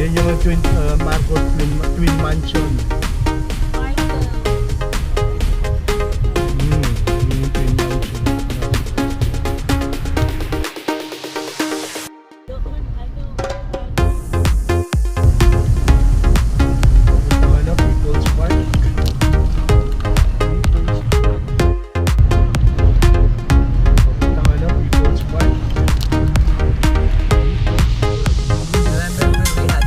Yan yung Marcos Twin Mansion. Yun yung Twin Mansion. Ano, People's Park. People's Park. Remember when we had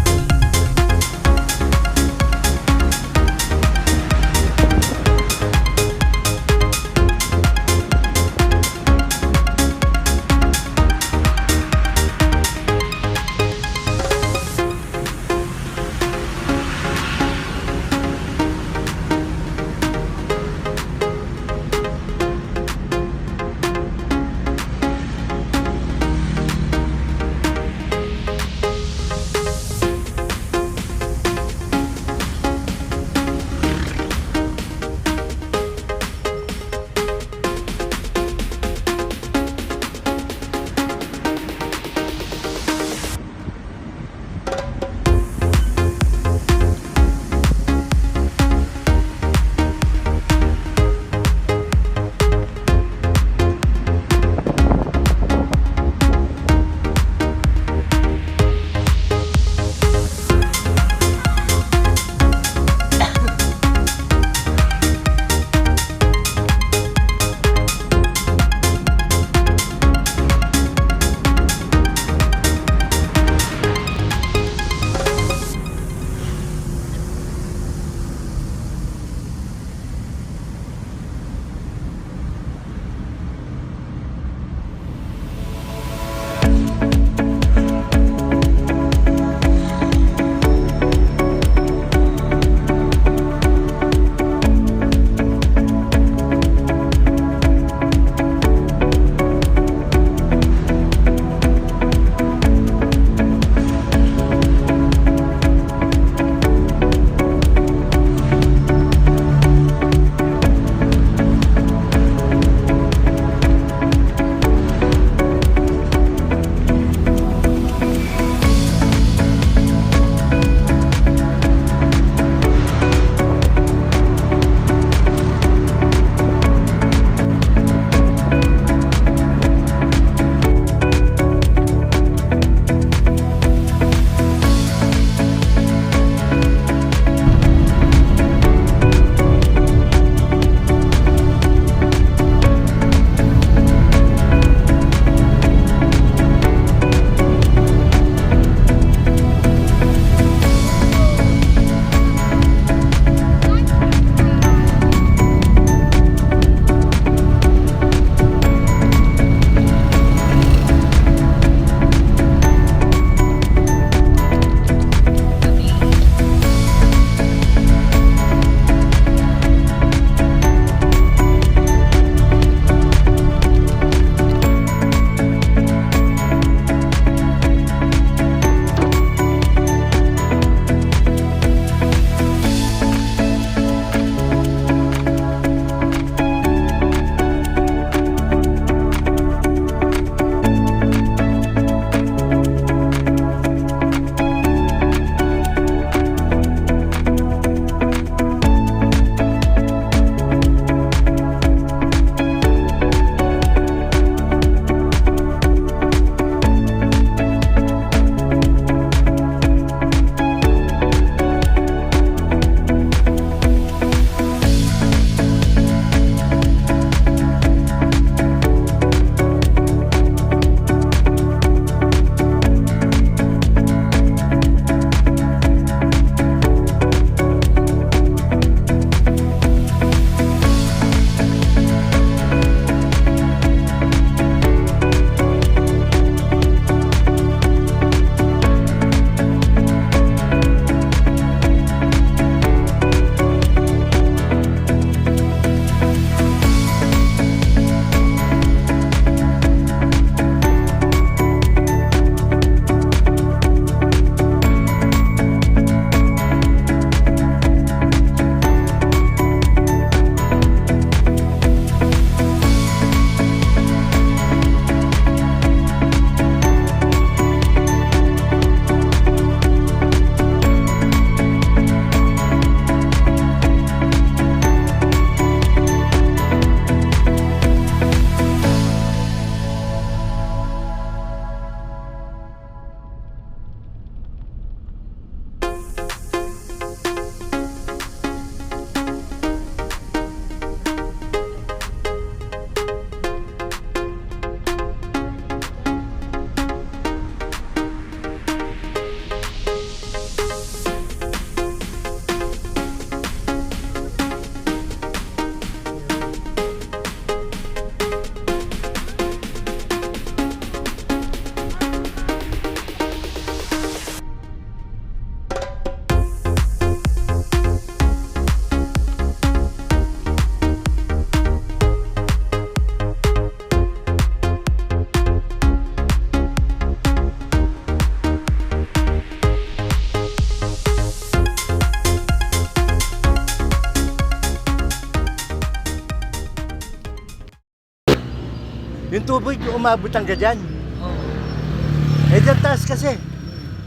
umabot hanggang dyan. Oo. Eh, dyan taas kasi.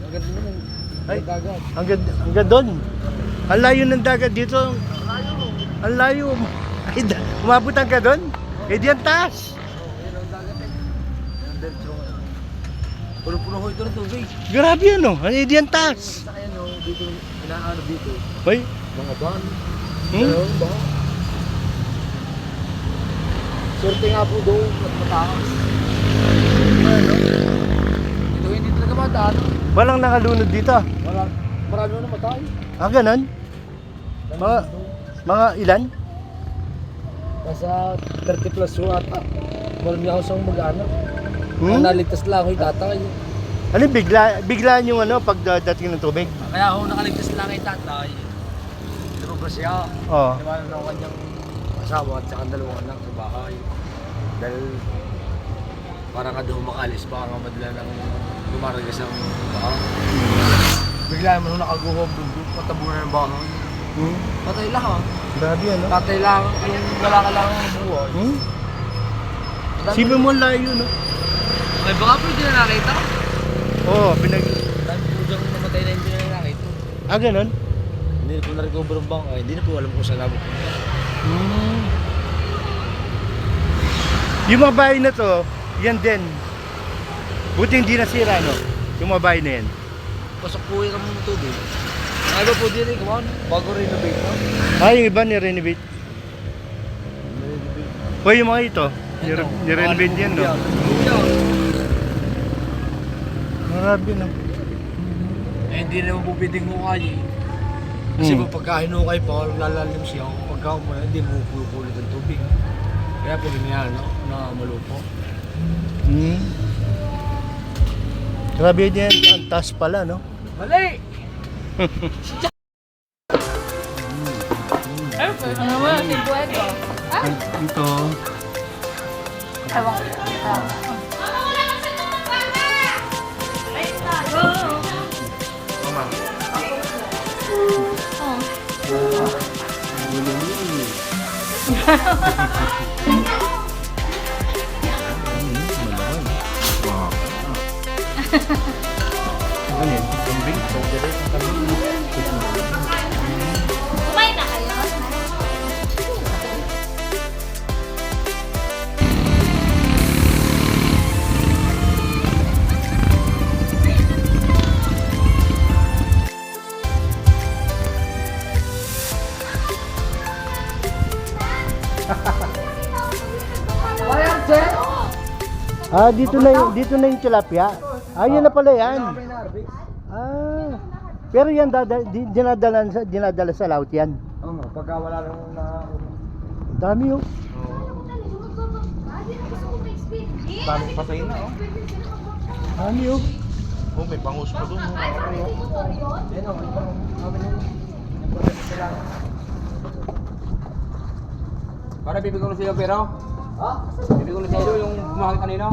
Agad naman. Ay. Dagat. Hanggang doon. Ang layo ng dagat dito. Ang layo. Ay, umabot hanggang doon. Eh, dyan taas. Yun ang dagat eh. Yung diretso nga. Puno-puno ko ito ng tubig. Grabe ano. Ay, dyan taas. Sa kaya no, dito, inaano dito. Ay, Mga van. Hmm? Dalawang ba? Swerte nga po doon at matakas. Ano? Ito hindi talaga mataan. walang nakalunod dito. Marami na namatay. Ah, ganun? Mga ilan? Nasa 30 plus yung ata. Marami ako sa mag-anak. Hmm? Naligtas lang ako yung tatay. Ano, biglaan yung ano, pagdating ng tubig? Kaya ako nakaligtas lang yung tatay. Lumabas siya. Oo. Iwanan ng kanyang asawa at saka dalawang anak sa bahay. Dahil parang nga doon makalis, baka nga madala ng lumaragas ang baka. Bigla naman nung nakaguhob doon, patabunan ng bahay. Hmm? Patay lang ah. Grabe ano? Tatay lang, yung wala ka lang ang buhay. Hmm? Sibi mo ang layo, no? Ay baka pwede na nakita. Oo, Dahil po diyang namatay na hindi na nakita. Ah, ganun? Hindi na po na-recover ang bangka, hindi na po alam kung saan nabot. Hmm. Yung mga bahay na to, yan din. Buti hindi nasira, no? Yung mga bahay na yan. Pasok po yung ng tubig. Ang iba po din eh, kumahan, bago renovate no? Ah, yung iba ni-renovate. Renovate. O, yung mga ito, ni-renovate yan, no? Grabe, no? Eh, hindi naman po pwedeng hukay eh. Kasi Hmm. po pagka hinukay pa, lalalim siya. Pagka umaya, hindi mo pulot ang tubig. Kaya po ganyan, no? Na malupo. Hmm. Grabe din, ang taas pala, no? Mali! Ano mo, timpuego? Ah, Ito. ewan ko. Ano yun? Kambing? Kumain na kayo? Ah, dito na yung tilapia. Ah, yun na pala yan. Ah. Pero yan dinadala sa laut yan. Oo, pagka wala lang na... Dami oh. Daming patay na, oh. Dami oh. Oh, may bangus pa doon. Yan, oh. Para bibigyan ko sa iyo, pero? Ha? Bibigyan ko sa iyo yung bumahagi kanina?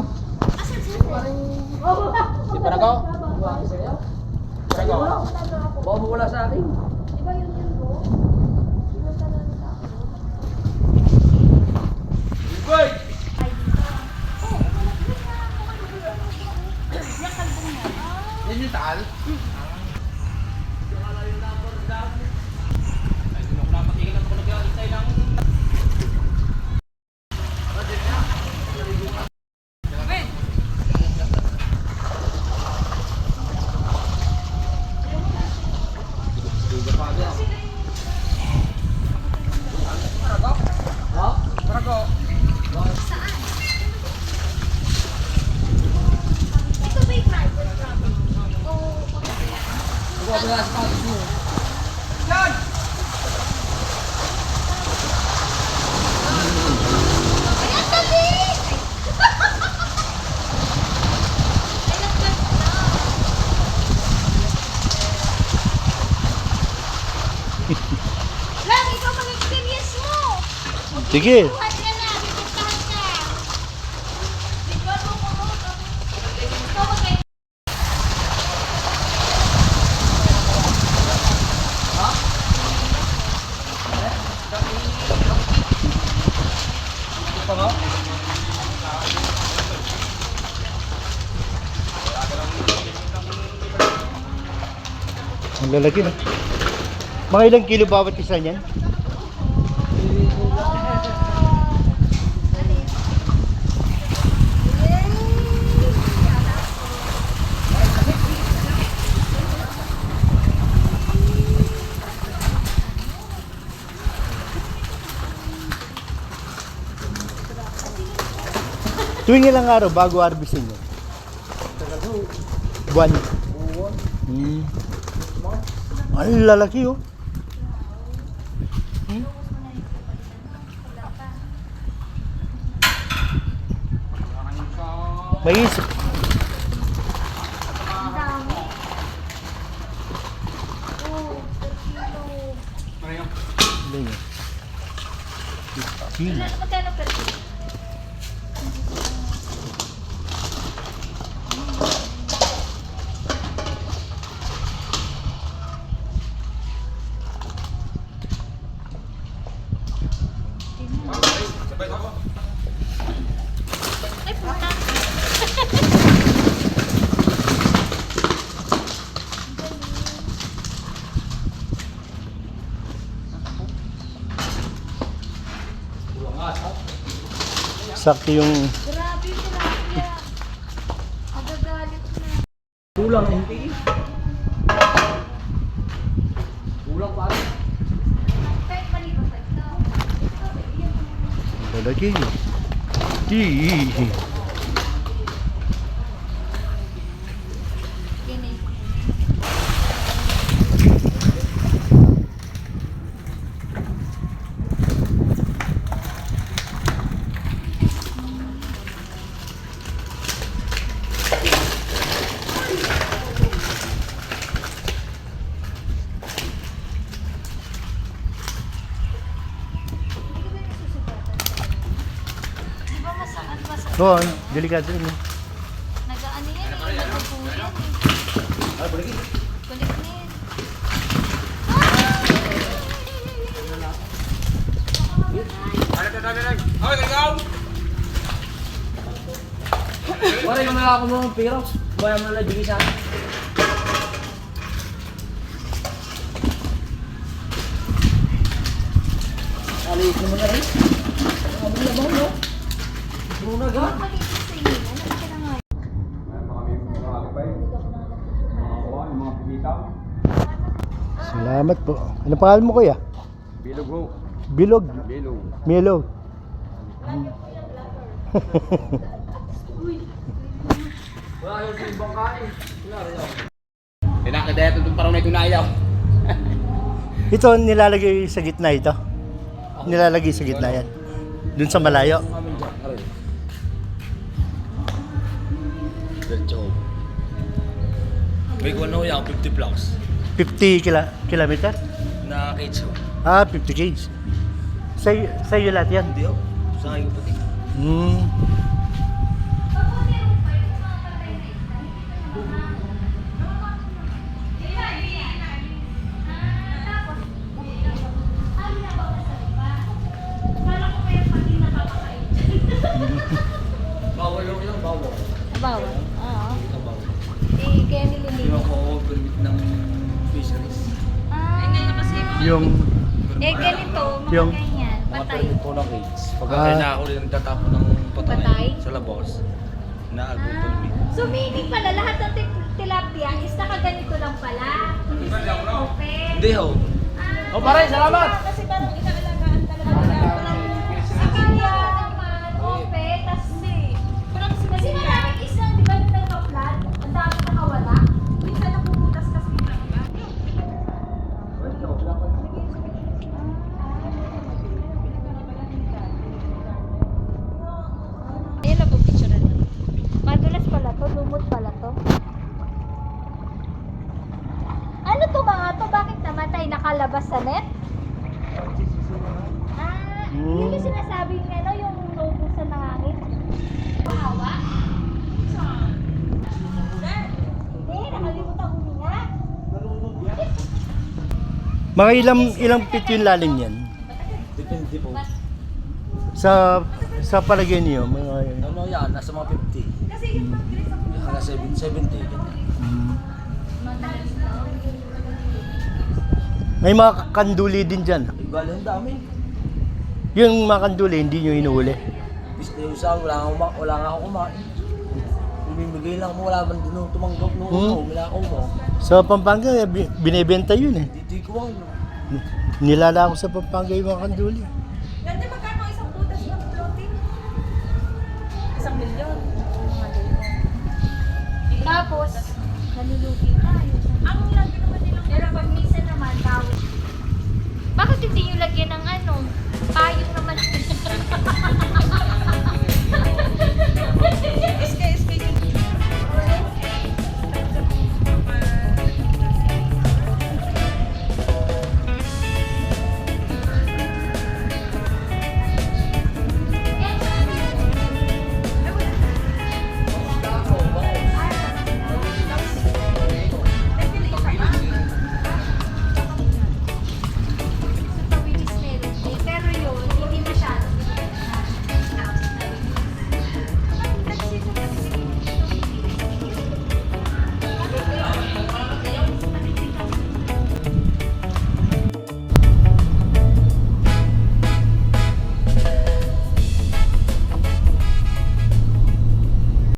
Si Parago? Parago? Baka mo wala sa akin. Boy! Yan yung taal? Lang, ikaw mag-experience mo! Sige. Buhat ka na, pipuntahan ka! Bigyan mo ko, ikaw mag- Ang lalaki na. Mga ilang kilo bawat isa niyan? Tuwing ilang araw bago harvestin nyo? Buwan. Ang lalaki oh. May isip. Ang dami. Oh, per kilo. Kilo. Magkano per kilo? Ay, puta. Sakto yung Grabe yung tilapia. Magagalit na. Kulang hindi. Kulang pare. Kahit mali ba sa ito? lalaki. Yan eh. Di ba masakit Oo, delikado rin. nag-ano yan eh, nagpupo yan eh. Balik na yan. Wala yung mga ako mo ng pira. Bayan mo na lang sa akin. Alis mo na rin. Ang mga labaw mo. Bruna ga. Maliit sa iyo. Ano ka na nga? Salamat po. Ano pangalan mo kuya? Bilog ho. Bilog. Bilog. Milo. Wala yung ibang kain. Pinakadaya itong parang na ito na ayaw. Ito nilalagay sa gitna ito. Nilalagay sa gitna yan. Dun sa malayo. Diretso. May kuwan ho yan, 50 plus. 50 kilometer? Na cage ho. 50 kg. Sa'yo lahat yan? Hindi ho. Sa akin puti. Bawal ho yun, bawal. Bawal? Oo. Bawal. Eh, kaya Hindi nililinis. mo ako permit ng fisheries. Yung Eh, ganito, mga Yung- ganyan. Mga Patay. permit po ng cage. Pag Ah. kinahuli ng tatapon ng Patay? patay sa labos, naago permit. So, meaning pala, lahat ng tilapia is nakaganito lang pala. Hindi sila open. Hindi ho. Oh, pare, salamat! Kasi parang inaalagaan talaga nila. Sa kaya naman, open, tas kasi maraming isang, di ba yung nagka-flat? Ang dami nakawala. Minsan napuputas kasi yung talaga. Ayun na po, picture na. Madulas pala to, lumot pala to. Ano to mga to? Bakit namatay? Nakalabas sa net? Yun yung sinasabi niya, no? Yung naubusan ng hangin. Bahawa? Hindi, nakalimutan huminga. mga ilang feet yung lalim yan? Depende po. Sa palagay niyo, mga Ano yan, nasa mga 50. Kasi yung pag-dress ako Hanggang 70, ganyan. mm, madalas daw. May mga kanduli din dyan. Galing dami. Yung mga kanduli, hindi nyo inuuli. Gusto yung isa, wala nga ako kumain. Bumibigay lang mo, wala man din nung tumanggap nung wala ako mo. Sa Pampanga, binibenta yun eh. Hindi ko ano. Nilala ko sa Pampanga yung mga kanduli. Dati magkano isang putas ng floating? 1 milyon. Tapos, nalulugi